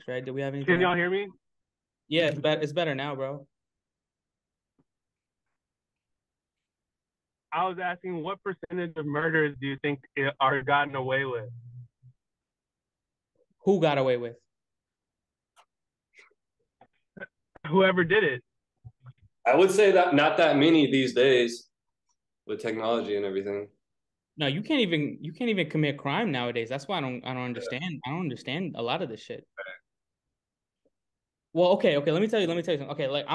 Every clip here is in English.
right? Do we have anything Can else? y'all hear me? Yeah, it's better now, bro. I was asking what percentage of murders do you think are gotten away with? Who got away with? Whoever did it. I would say that not that many these days with technology and everything. No, you can't even commit crime nowadays. That's why I don't understand. I don't understand a lot of this shit. Well, okay. Let me tell you something. Okay, like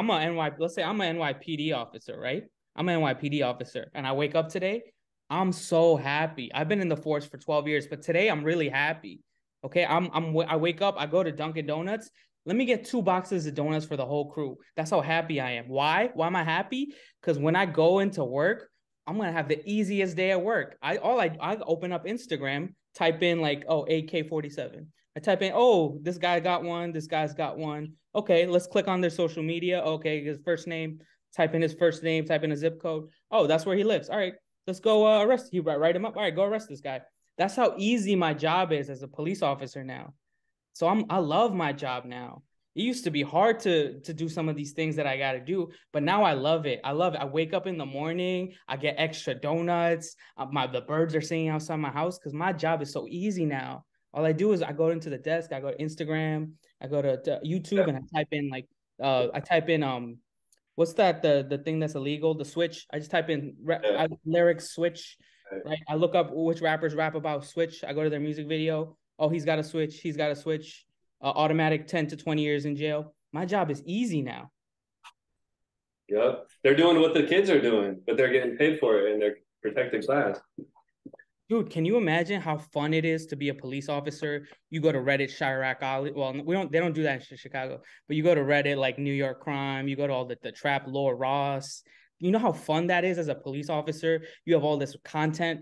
let's say I'm an NYPD officer, right? I'm an NYPD officer, and I wake up today. I'm so happy. I've been in the force for 12 years, but today I'm really happy. Okay, I wake up, I go to Dunkin' Donuts. Let me get 2 boxes of donuts for the whole crew. That's how happy I am. Why? Why am I happy? Because when I go into work, I'm gonna have the easiest day at work. I open up Instagram, type in like, oh, AK-47. I type in, oh, this guy got one, this guy's got one. Okay, let's click on their social media. Okay, his first name, type in his first name, type in a zip code. Oh, that's where he lives. All right, let's go arrest. He write him up. All right, go arrest this guy. That's how easy my job is as a police officer now. So I love my job now. It used to be hard to do some of these things that I got to do, but now I love it. I love it. I wake up in the morning, I get extra donuts. The birds are singing outside my house because my job is so easy now. All I do is I go into the desk, I go to Instagram, I go to YouTube, and I type in what's that the thing that's illegal, the switch. I just type in Yeah. lyrics switch, right? I look up which rappers rap about switch. I go to their music video. Oh, he's got a switch. He's got a switch. Automatic 10 to 20 years in jail. My job is easy now. Yep. They're doing what the kids are doing, but they're getting paid for it and they're protecting class. Dude, can you imagine how fun it is to be a police officer? You go to Reddit, Chirac Alley. Well, they don't do that in Chicago, but you go to Reddit like New York Crime, you go to all the trap Law Ross. You know how fun that is as a police officer? You have all this content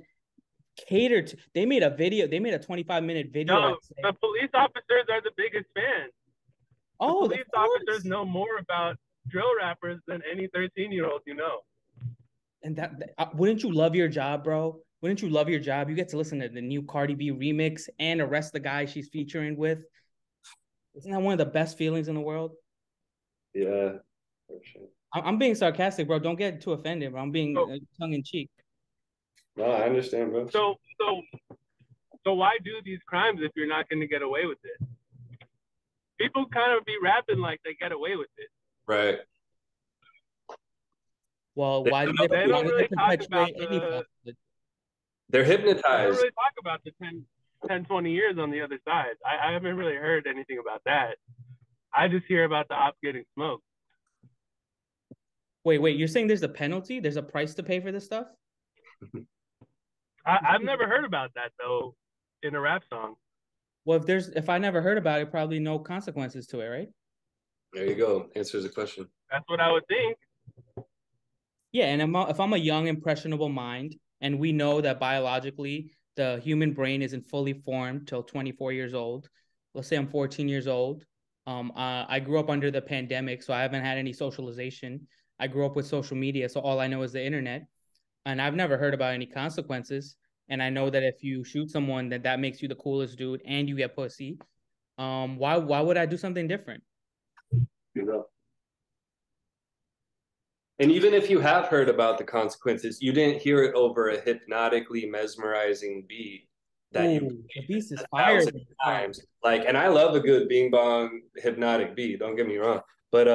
catered to. They made a 25-minute video. I No, say, the police officers are the biggest fans. The oh, of police officers course. know more about drill rappers than any 13-year-old you know. And wouldn't you love your job, bro? Wouldn't you love your job? You get to listen to the new Cardi B remix and arrest the guy she's featuring with. Isn't that one of the best feelings in the world? Yeah, for sure. I'm being sarcastic, bro. Don't get too offended, bro. I'm being So, tongue in cheek. No, I understand, bro. so, so, so why do these crimes if you're not going to get away with it? People kind of be rapping like they get away with it. Right. Well, They, They why don't do they really talk about perpetuate any falsehood? they're they don't hypnotized. really talk about the 10, 20 years on the other side. I haven't really heard anything about that. I just hear about the op getting smoked. Wait. You're saying there's a penalty? There's a price to pay for this stuff? I've never heard about that though in a rap song. Well, if I never heard about it, probably no consequences to it, right? There you go. Answers the question. That's what I would think. Yeah, and if I'm a young, impressionable mind, and we know that biologically the human brain isn't fully formed till 24 years old. Let's say I'm 14 years old. I grew up under the pandemic, so I haven't had any socialization. I grew up with social media, so all I know is the internet, and I've never heard about any consequences. And I know that if you shoot someone, that makes you the coolest dude, and you get pussy. Why would I do something different? You know. And even if you have heard about the consequences, you didn't hear it over a hypnotically mesmerizing beat that you Ooh, the beast is a fire. thousand times. Like, and I love a good bing bong hypnotic beat. Don't get me wrong, but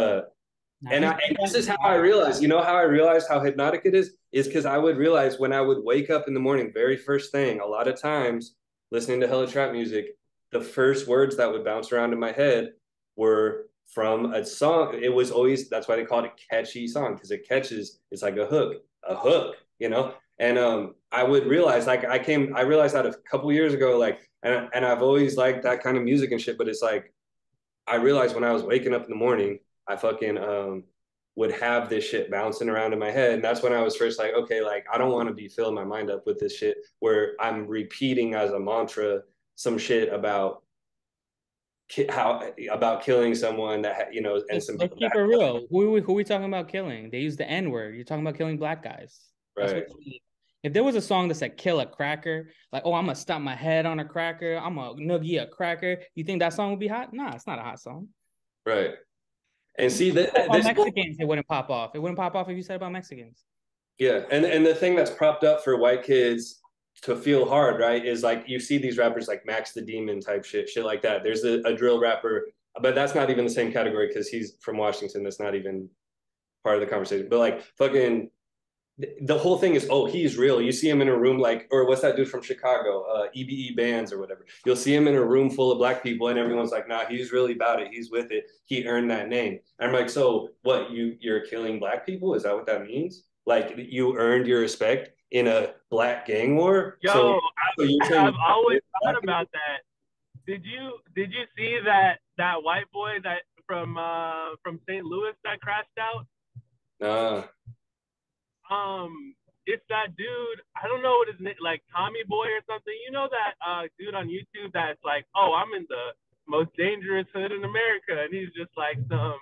Now and he's and this is how I realized. You know how I realized how hypnotic it is because I would realize when I would wake up in the morning, very first thing. A lot of times, listening to hella trap music, the first words that would bounce around in my head were from a song. It was always that's why they called it a catchy song because it catches. It's like a hook, you know. And I would realize like I realized that a couple years ago, like, and I've always liked that kind of music and shit. But it's like I realized when I was waking up in the morning, I fucking would have this shit bouncing around in my head. And that's when I was first like, okay, like I don't want to be filling my mind up with this shit where I'm repeating as a mantra some shit about how about killing someone that you know and some let's people keep it real. Who we talking about killing? They use the N word. You're talking about killing black guys. That's what right. you mean. If there was a song that said "kill a cracker," like, oh, I'm gonna stomp my head on a cracker, I'm a noogie a cracker, you think that song would be hot? Nah, it's not a hot song. Right. And see that About Mexicans, it wouldn't pop off. It wouldn't pop off if you said about Mexicans. yeah, and the thing that's propped up for white kids to feel hard, right, is like you see these rappers like Max the Demon type shit like that. There's a drill rapper, but that's not even the same category because he's from Washington. That's not even part of the conversation. But like fucking the whole thing is, oh, he's real. You see him in a room like, or what's that dude from Chicago, EBE Bands or whatever. You'll see him in a room full of black people, and everyone's like, nah, he's really about it. He's with it. He earned that name. And I'm like, so what? You're killing black people? Is that what that means? Like you earned your respect in a black gang war? Yo, I've always thought about that. Did you see that white boy that from St. Louis that crashed out? It's that dude. I don't know what his name, like Tommy Boy or something. You know that dude on YouTube that's like, oh, I'm in the most dangerous hood in America, and he's just like some,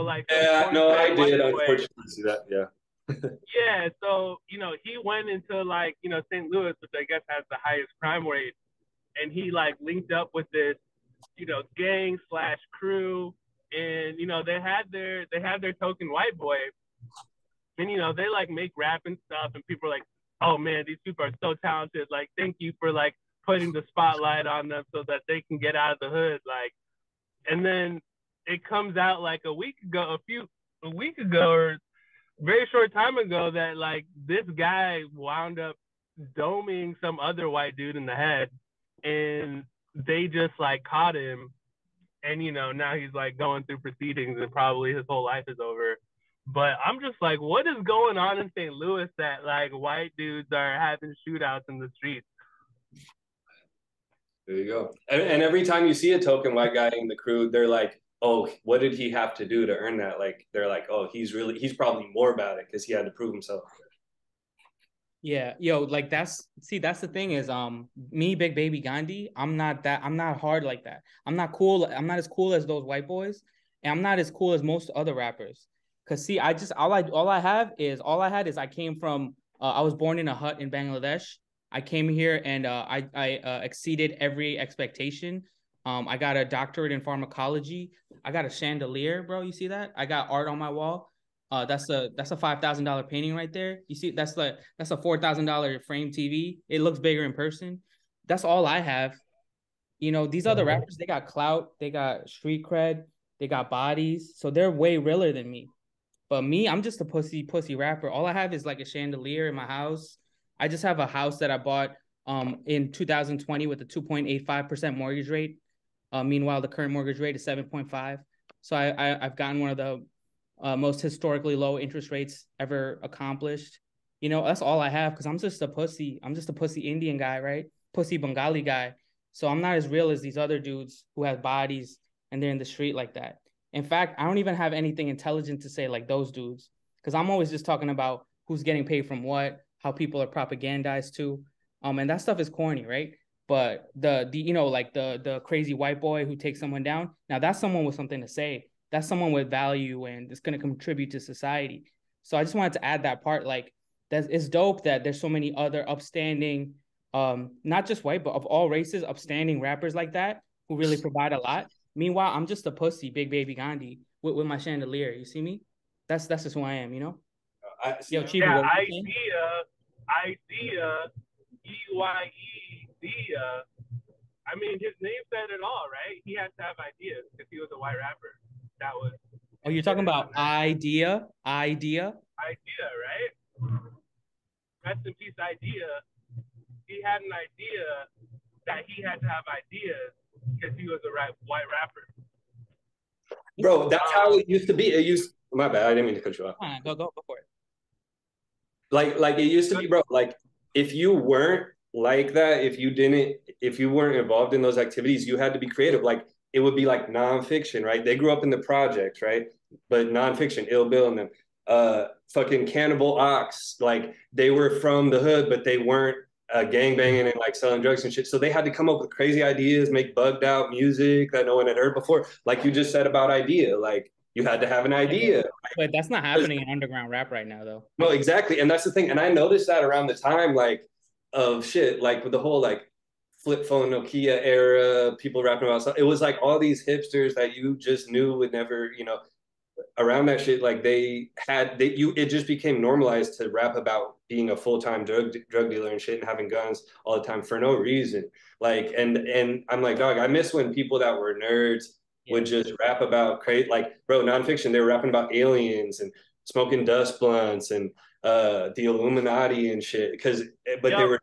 like. Yeah, no, I did unfortunately see that. Yeah. Yeah, so he went into like St. Louis, which I guess has the highest crime rate, and he like linked up with this gang / crew, and they had their token white boy, and they like make rap and stuff, and people are like, oh man, these people are so talented, like thank you for like putting the spotlight on them so that they can get out of the hood, like. And then it comes out like a week ago or very short time ago that like this guy wound up doming some other white dude in the head, and they just like caught him, and now he's like going through proceedings and probably his whole life is over. But I'm just like, what is going on in St. Louis that like white dudes are having shootouts in the streets? There you go. And every time you see a token white guy in the crew, they're like, oh, what did he have to do to earn that? Like, they're like, oh, he's probably more about it because he had to prove himself. Yeah, yo, like that's the thing is, me, Big Baby Gandhi, I'm not hard like that. I'm not cool. I'm not as cool as those white boys, and I'm not as cool as most other rappers. Cause see, all I had is I came from, I was born in a hut in Bangladesh. I came here and I exceeded every expectation. I got a doctorate in pharmacology. I got a chandelier, bro. You see that? I got art on my wall. That's a $5,000 painting right there. You see, that's a $4,000 frame TV. It looks bigger in person. That's all I have. These other rappers, they got clout, they got street cred, they got bodies, so they're way realer than me. But me, I'm just a pussy rapper. All I have is like a chandelier in my house. I just have a house that I bought in 2020 with a 2.85% mortgage rate. Meanwhile, the current mortgage rate is 7.5. So I've gotten one of the most historically low interest rates ever accomplished. That's all I have because I'm just a pussy. I'm just a pussy Indian guy, right? Pussy Bengali guy. So I'm not as real as these other dudes who have bodies and they're in the street like that. In fact, I don't even have anything intelligent to say like those dudes because I'm always just talking about who's getting paid from what, how people are propagandized to. And that stuff is corny, right? But the crazy white boy who takes someone down, now that's someone with something to say. That's someone with value and it's going to contribute to society. So I just wanted to add that part. Like, it's dope that there's so many other upstanding, not just white, but of all races, upstanding rappers like that who really provide a lot. Meanwhile, I'm just a pussy, Big Baby Gandhi, with my chandelier. You see me? That's just who I am, Yo, Chibi, yeah, idea, E-Y-E-D-A. I mean, his name said it all, right? He had to have ideas because he was a white rapper. That was. Oh, you're talking about idea? Idea, right? Rest in peace, idea. He had an idea that he had to have ideas because he was a white rapper. Bro, that's how it used to be. My bad, I didn't mean to cut you off. Go for it. Like it used to be, bro. Like if you weren't like that, if you weren't involved in those activities, you had to be creative. Like it would be like nonfiction, right? They grew up in the projects, right? But nonfiction, Ill Bill and them, fucking Cannibal Ox, like they were from the hood, but they weren't gangbanging and like selling drugs and shit. So they had to come up with crazy ideas, make bugged out music that no one had heard before. Like you just said about idea, like You had to have an idea. But that's not happening in underground rap right now, though. No, exactly. And that's the thing. And I noticed that around the time, like, of shit, like with the whole like flip phone Nokia era, people rapping about stuff. It was like all these hipsters that you just knew would never, around that shit, like it just became normalized to rap about being a full-time drug dealer and shit and having guns all the time for no reason. Like, and I'm like, dog, I miss when people that were nerds would just rap about like, bro, nonfiction, they were rapping about aliens and smoking dust blunts and the Illuminati and shit. But they were,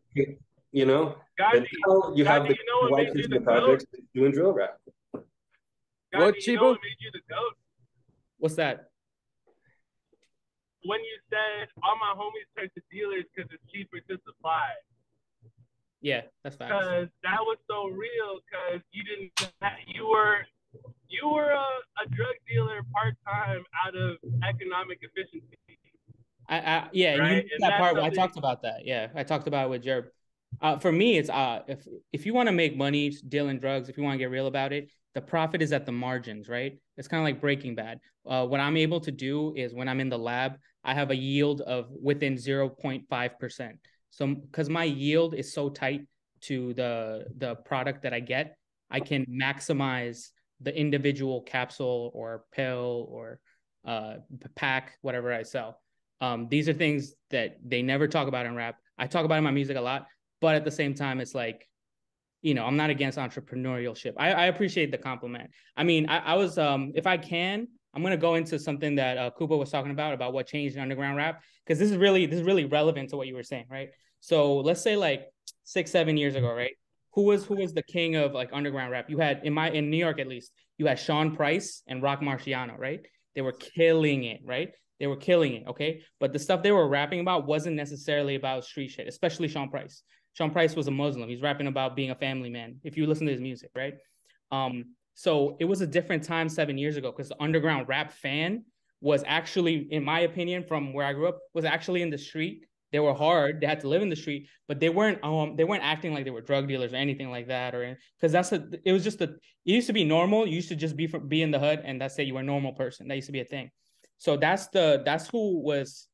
Gandhi, but now you have the white kids in the projects doing drill rap. Gandhi, what, Chibo? What made you the GOAT? What's that? When you said all my homies turned to dealers because it's cheaper to supply. Yeah, that's fine. Because that was so real. Because you were a drug dealer part time out of economic efficiency. Yeah, right? And that part I talked about that. Yeah, I talked about it with Jirb. For me, it's if you want to make money dealing drugs, if you want to get real about it, the profit is at the margins, right? It's kind of like Breaking Bad. What I'm able to do is when I'm in the lab, I have a yield of within 0.5%. So because my yield is so tight to the product that I get, I can maximize the individual capsule or pill or pack, whatever I sell. These are things that they never talk about in rap. I talk about in my music a lot, but at the same time, it's like, I'm not against entrepreneurship. I appreciate the compliment. I mean, I was, if I can, I'm going to go into something that Koopa was talking about what changed in underground rap, because this is really relevant to what you were saying, right? So let's say like 6-7 years ago, right? Who was the king of like underground rap? You had in New York, at least, you had Sean Price and Rock Marciano, right? They were killing it, right? They were killing it, okay? But the stuff they were rapping about wasn't necessarily about street shit, especially Sean Price. Sean Price was a Muslim. He's rapping about being a family man, if you listen to his music, right? So it was a different time 7 years ago because the underground rap fan was actually, in my opinion, from where I grew up, was actually in the street. They were hard. They had to live in the street, but they weren't acting like they were drug dealers or anything like that, or because it used to be normal. You used to just be in the hood, and that's it. You were a normal person. That used to be a thing. So that's who was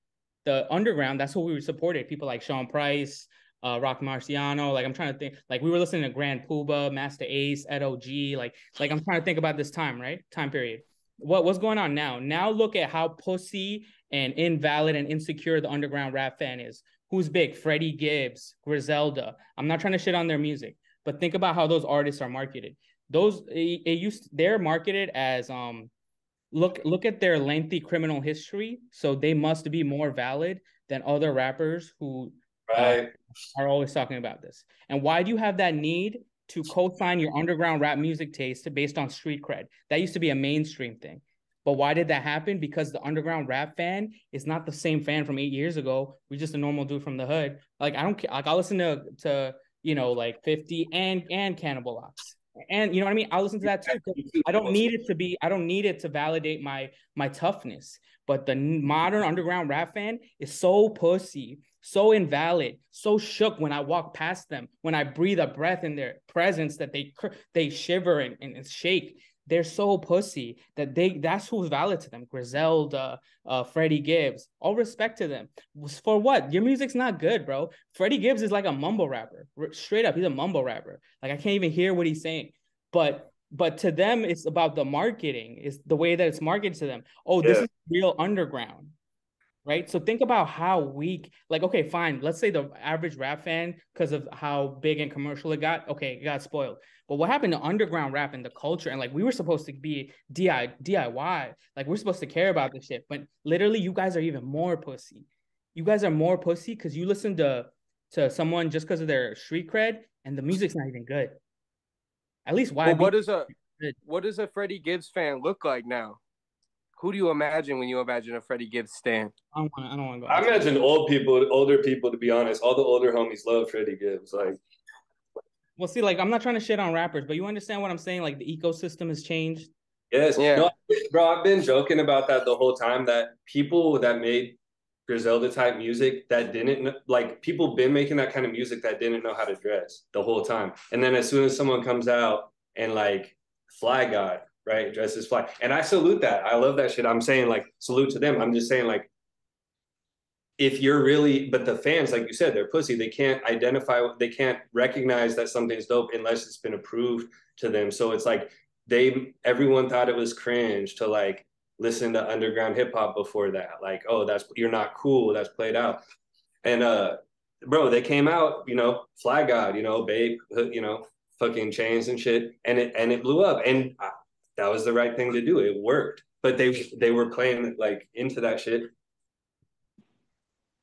the underground. That's who we supported. People like Sean Price, Rock Marciano. Like I'm trying to think. Like we were listening to Grand Puba, Master Ace, Ed OG. Like I'm trying to think about this time period. What's going on now? Now look at how pussy and invalid and insecure the underground rap fan is. Who's big? Freddie Gibbs, Griselda. I'm not trying to shit on their music, but think about how those artists are marketed. They're marketed as look at their lengthy criminal history, so they must be more valid than other rappers who are always talking about this. And why do you have that need to co-sign your underground rap music taste based on street cred? That used to be a mainstream thing. But why did that happen? Because the underground rap fan is not the same fan from 8 years ago. We're just a normal dude from the hood. Like I don't care. Like I'll listen to like 50 and Cannibal Ox. And you know what I mean? I'll listen to that too. I don't need it to validate my toughness. But the modern underground rap fan is so pussy, so invalid, so shook when I walk past them, when I breathe a breath in their presence that they shiver and shake. They're so pussy that's who's valid to them. Griselda, Freddie Gibbs, all respect to them. For what? Your music's not good, bro. Freddie Gibbs is like a mumble rapper. Straight up, he's a mumble rapper. Like I can't even hear what he's saying. But to them, it's about the marketing. It's the way that it's marketed to them. Oh, this is real underground. Right? So think about how weak, like, okay, fine. Let's say the average rap fan, because of how big and commercial it got, okay, it got spoiled. But what happened to underground rap and the culture? And like, we were supposed to be DIY. Like, we're supposed to care about this shit. But literally, you guys are even more pussy. You guys are more pussy because you listen to someone just because of their street cred and the music's not even good. At least why? Well, what does a Freddie Gibbs fan look like now? Who do you imagine when you imagine a Freddie Gibbs stan? I don't want to go. I imagine older people, to be honest. All the older homies love Freddie Gibbs. Like, well, see, like, I'm not trying to shit on rappers, but you understand what I'm saying? Like, the ecosystem has changed. Yes. Yeah. No, bro, I've been joking about that the whole time, that people that made Griselda type music that didn't, like, people been making that kind of music that didn't know how to dress the whole time. And then as soon as someone comes out and, like, Fly God right? Dress is fly. And I salute that. I love that shit. I'm saying like salute to them. I'm just saying like, if you're really, but the fans, like you said, they're pussy. They can't identify, they can't recognize that something's dope unless it's been approved to them. So it's like everyone thought it was cringe to like listen to underground hip hop before that. Like, oh, you're not cool. That's played out. And bro, they came out, you know, Fly God, you know, Babe, you know, fucking Chains and shit, and it blew up, and that was the right thing to do. It worked, but they were playing like into that shit.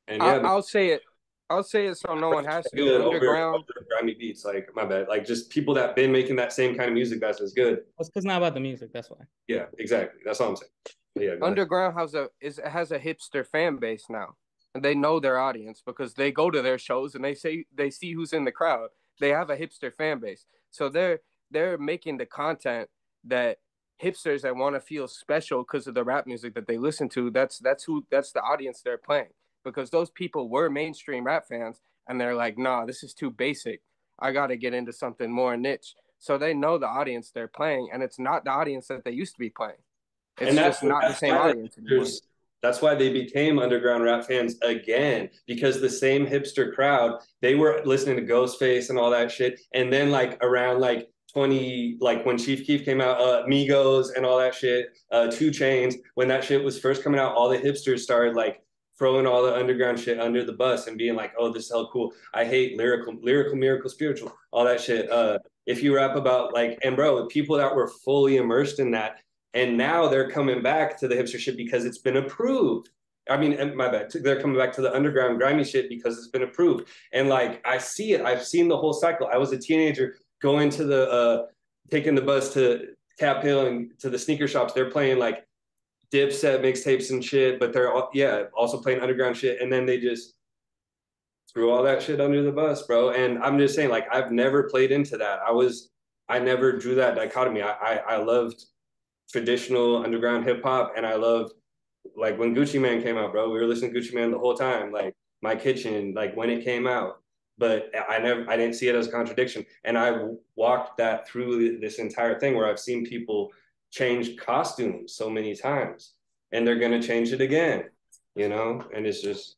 And yeah, I'll say it. I'll say it so no one has to. Underground, over grimy beats, like my bad, like just people that been making that same kind of music that's as good. It's because not about the music. That's why. Yeah, exactly. That's all I'm saying. Yeah, underground has a hipster fan base now, and they know their audience because they go to their shows and they see who's in the crowd. They have a hipster fan base, so they're making the content that hipsters that want to feel special because of the rap music that they listen to. That's the audience they're playing, because those people were mainstream rap fans and they're like, nah, this is too basic. I got to get into something more niche. So they know the audience they're playing, and it's not the audience that they used to be playing. It's just not the same audience anymore. That's why they became underground rap fans again, because the same hipster crowd, they were listening to Ghostface and all that shit. And then like around like 20, like when Chief Keef came out, Migos and all that shit, 2 Chainz, when that shit was first coming out, all the hipsters started like throwing all the underground shit under the bus and being like, oh, this is hell cool. I hate lyrical, miracle, spiritual, all that shit. If you rap about like, and bro, people that were fully immersed in that, and now they're coming back to the hipster shit because it's been approved. I mean, my bad. They're coming back to the underground grimy shit because it's been approved. And like, I see it. I've seen the whole cycle. I was a teenager going to the, taking the bus to Cap Hill and to the sneaker shops. They're playing like Dipset mixtapes and shit, but they're also playing underground shit. And then they just threw all that shit under the bus, bro. And I'm just saying, like, I've never played into that. I never drew that dichotomy. I loved traditional underground hip hop, and I loved like when Gucci Mane came out, bro. We were listening to Gucci Mane the whole time, like My Kitchen, like when it came out. But I didn't see it as a contradiction, and I walked that through this entire thing where I've seen people change costumes so many times, and they're gonna change it again, you know. And it's just